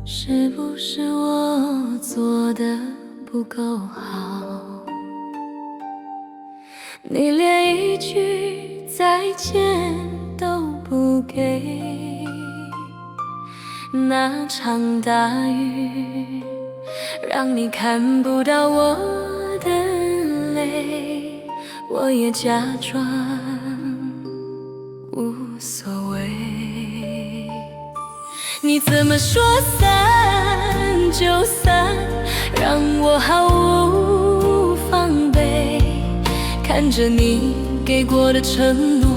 是不是我做的不够好？你连一句再见都不给，那场大雨让你看不到我的泪，我也假装无所谓。你怎么说散就散，让我毫无防备。看着你给过的承诺，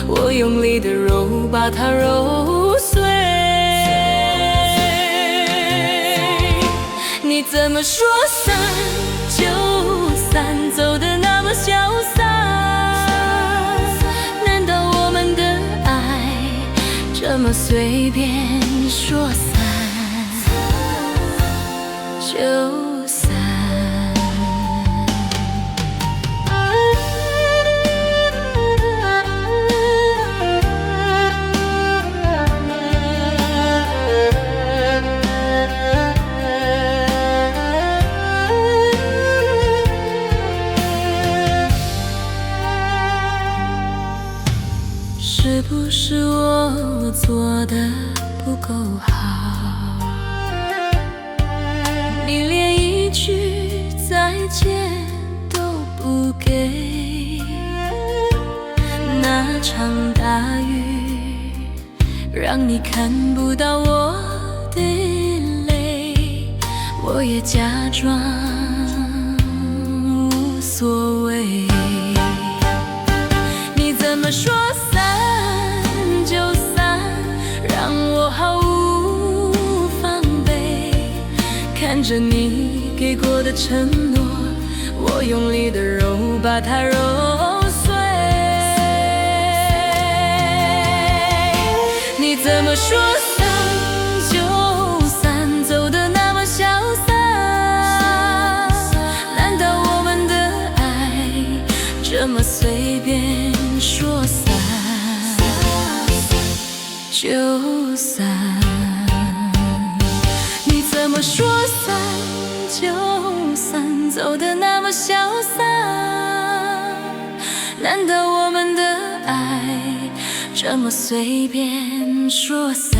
我用力的揉，把它揉碎。你怎么说散就散，走得那么潇洒？难道我们的爱这么随便说散就散？是不是我做的不够好？你连一句再见都不给，那场大雨让你看不到我的泪，我也假装无所谓。你怎么说散就散，让我毫无防备。看着你给过的承诺，我用力的揉，把它揉碎。你怎么说散就散，走得那么潇洒？难道我们的爱这么随便说散就散？你怎么说散就散，走得那么潇洒？难道我们的爱这么随便说散